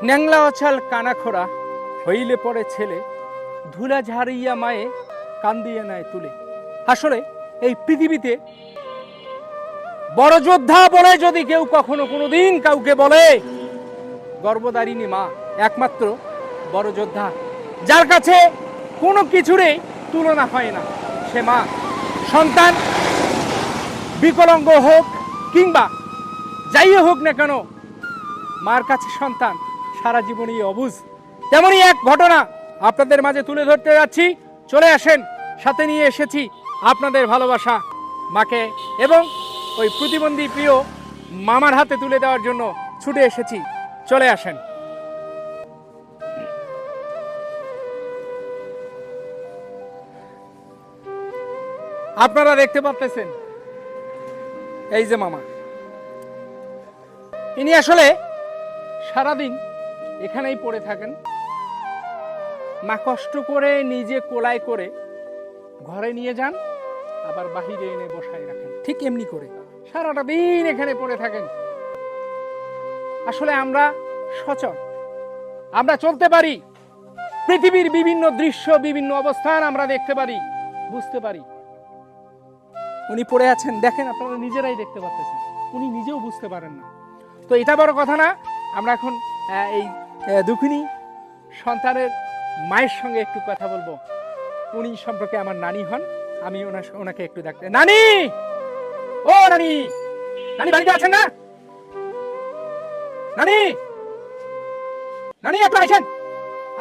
ন্যাংলা অছাল কানাখোরা হইলে পরে ছেলে, ধুলা ঝাড়িয়া মায়ে কান্দিয়ে নেয় তুলে। আসলে এই পৃথিবীতে বড় যোদ্ধা বলে যদি কেউ কখনো কোনোদিন কাউকে বলে, গর্ভধারিণী মা একমাত্র বড় যোদ্ধা, যার কাছে কোনো কিছুরই তুলনা হয় না, সে মা। সন্তান বিকলাঙ্গ হোক কিংবা যাই হোক না কেন, মার কাছে সন্তান সারা জীবনই অবুঝ। তেমনই এক ঘটনা আপনাদের মাঝে তুলে ধরতে যাচ্ছি। চলে আসেন, সাথে নিয়ে এসেছি আপনাদের ভালোবাসা মাকে, এবং ওই প্রতিবন্ধী প্রিয় মামার হাতে তুলে দেওয়ার জন্য ছুটে এসেছি। চলে আসেন। আপনারা দেখতে পাচ্ছেন এই যে মামা, ইনি আসলে সারাদিন এখানেই পড়ে থাকেন। মা কষ্ট করে নিজে কোলাই করে ঘরে নিয়ে যান, আবার বাহিরে এনে বসায় রাখেন, ঠিক এমনি করে সারাটা দিন এখানে পড়ে থাকেন। আসলে আমরা সচল, আমরা চলতে পারি, পৃথিবীর বিভিন্ন দৃশ্য বিভিন্ন অবস্থান আমরা দেখতে পারি, বুঝতে পারি। উনি পড়ে আছেন, দেখেন, আপনারা নিজেরাই দেখতে পাচ্ছেন, উনি নিজেও বুঝতে পারেন না। তো এটা বড় কথা না। আমরা এখন এই দুঃখিনী সন্তানের মায়ের সঙ্গে একটু কথা বলবো। উনি সম্পর্কে আমার নানি হন, আমি ওনাকে একটু ডাকতে। নানি, ও নানি, নানি বাড়িতে আছেন না? নানি, নানি একটু আসেন।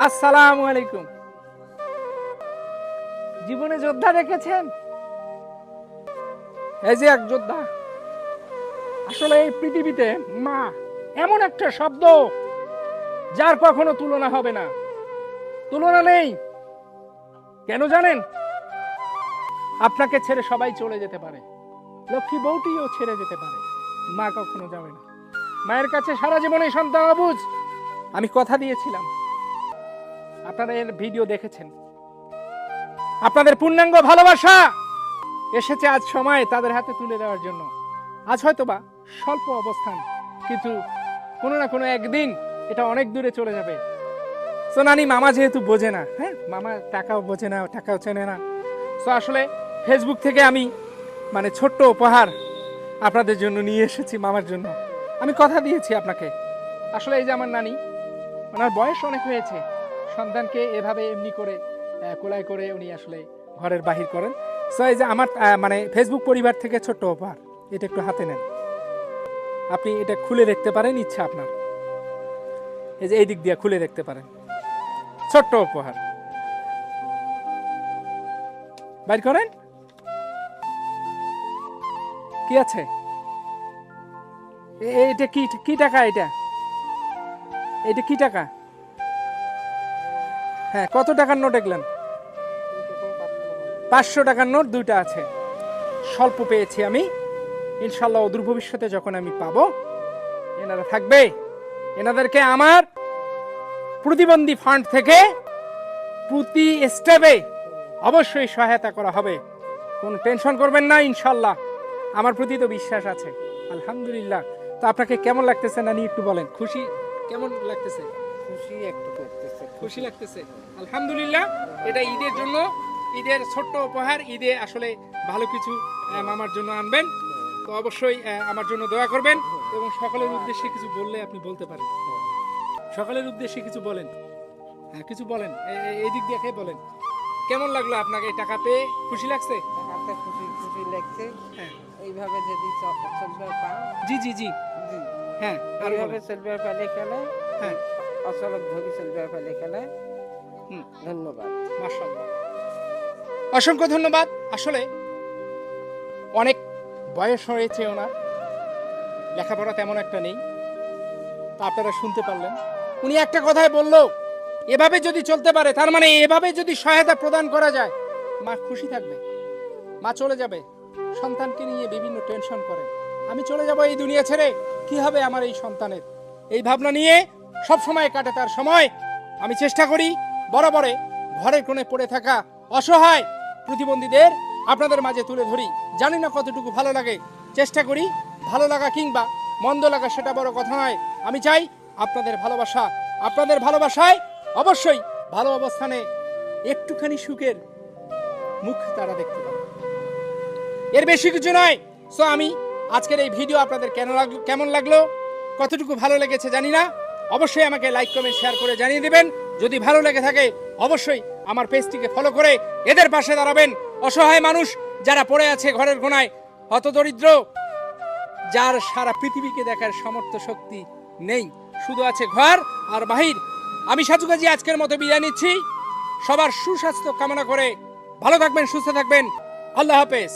আসসালামু আলাইকুম। জীবনে যোদ্ধা দেখেছেন? এই যে এক যোদ্ধা। আসলে এই পৃথিবীতে মা এমন একটা শব্দ যার কখনো তুলনা হবে না, তুলনা নেই। কেন জানেন? আপনাকে ছেড়ে সবাই চলে যেতে পারে, লক্ষ্মী বউটিও ছেড়ে যেতে পারে, মা কখনো যাবে না। মায়ের কাছে সারা জীবনে সন্তান অবুঝ। আমি কথা দিয়েছিলাম, আপনারা এর ভিডিও দেখেছেন, আপনাদের পূর্ণাঙ্গ ভালোবাসা এসেছে আজ সময় তাদের হাতে তুলে দেওয়ার জন্য। আজ হয়তোবা স্বল্প অবস্থান, কিন্তু কোনো না কোনো একদিন এটা অনেক দূরে চলে যাবে। তো নানি, মামা যেহেতু বোঝে না, হ্যাঁ, মামা টাকাও বোঝে না, টাকাও চেনে না, তো আসলে ফেসবুক থেকে আমি ছোট্ট উপহার আপনাদের জন্য নিয়ে এসেছি মামার জন্য। আমি কথা দিয়েছি আপনাকে। আসলে এই যে আমার নানি, ওনার বয়স অনেক হয়েছে, সন্তানকে এভাবে এমনি করে কোলাই করে উনি আসলে ঘরের বাহির করেন। সো এই যে আমার ফেসবুক পরিবার থেকে ছোট্ট উপহার, এটা একটু হাতে নেন। আপনি এটা খুলে দেখতে পারেন, ইচ্ছা আপনার। এই যে এই দিক দিয়ে খুলে দেখতে পারেন, ছোট্ট উপহার। বাইর করেন, কি আছে? এটা কি কি টাকা? এটা এটা কি টাকা? হ্যাঁ, কত টাকার নোট এগুলেন? 500 টাকার নোট দুইটা আছে। স্বল্প পেয়েছি আমি, ইনশাল্লাহ অদূর ভবিষ্যতে যখন আমি পাবো, এনারা থাকবে, এনাদেরকে আমার প্রতিবন্ধী ফান্ড থেকে প্রতি স্টেপে অবশ্যই সহায়তা করা হবে। কোনো টেনশন করবেন না, ইনশাল্লাহ। আমার প্রতি তো বিশ্বাস আছে, আলহামদুলিল্লাহ। তো আপনাকে কেমন লাগতেছে নানি, একটু বলেন। খুশি কেমন লাগতেছে? খুশি একটু করতেছে, খুশি লাগতেছে, আলহামদুলিল্লাহ। এটা ঈদের জন্য, ঈদের ছোট্ট উপহার। ঈদে আসলে ভালো কিছু মামার জন্য আনবেন, তো অবশ্যই আমার জন্য দোয়া করবেন, এবং সকলের উদ্দেশ্যে কিছু বললে আপনি বলতে পারেন। সকলের উদ্দেশ্যে কিছু বলেন। হ্যাঁ, কিছু বলেন, এই দিক দিয়ে বলেন। কেমন লাগলো আপনাকে এই টাকা পেয়ে? খুশি লাগছে? টাকাতে খুশি খুশি লাগছে। হ্যাঁ, এইভাবে যদি চলবে পা, জি জি জি, জি, হ্যাঁ, আর এইভাবে চলবে পেলে খেলে, হ্যাঁ, অচলক ধরি চলবে পেলে খেলে। ধন্যবাদ, মাশাআল্লাহ, অসংখ্য ধন্যবাদ। আসলে অনেক বয়স হয়েছে ওনার, লেখাপড়া তেমন একটা নেই, তা আপনারা শুনতে পারলেন। উনি একটা কথাই বললো, এভাবে যদি চলতে পারে, তার মানে এভাবে যদি সহায়তা প্রদান করা যায়, মা খুশি থাকবে। মা চলে যাবে, সন্তানকে নিয়ে বিভিন্ন টেনশন করে, আমি চলে যাব এই দুনিয়া ছেড়ে, কি হবে আমার এই সন্তানের, এই ভাবনা নিয়ে সব সময় কাটে তার সময়। আমি চেষ্টা করি বরাবরে ঘরের কোণে পড়ে থাকা অসহায় প্রতিবন্ধীদের আপনাদের মাঝে তুলে ধরি। জানি না কতটুকু ভালো লাগে, চেষ্টা করি। ভালো লাগা কিংবা মন্দ লাগা সেটা বড় কথা নয়, আমি চাই আপনাদের ভালোবাসা আপনাদের ভালোবাসায় অবশ্যই ভালো অবস্থানে একটুখানি সুখের মুখ তারা দেখতে পাবে। এর বেশি কিছু নয়। সো আমি আজকের এই ভিডিও আপনাদের কেমন লাগলো, কতটুকু ভালো লেগেছে জানি না, অবশ্যই আমাকে লাইক কমেন্ট শেয়ার করে জানিয়ে দেবেন। যদি ভালো লেগে থাকে অবশ্যই আমার পেজটিকে ফলো করে এদের পাশে দাঁড়াবেন। অসহায় মানুষ যারা পড়ে আছে ঘরের কোনায়, হতদরিদ্র, যার সারা পৃথিবীকে দেখার সমর্থ শক্তি নেই, শুধু আছে ঘর আর বাহির। আমি সাজু কাজী আজকের মতো বিদায় নিচ্ছি। সবার সুস্বাস্থ্য কামনা করে ভালো থাকবেন, সুস্থ থাকবেন। আল্লাহ হাফেজ।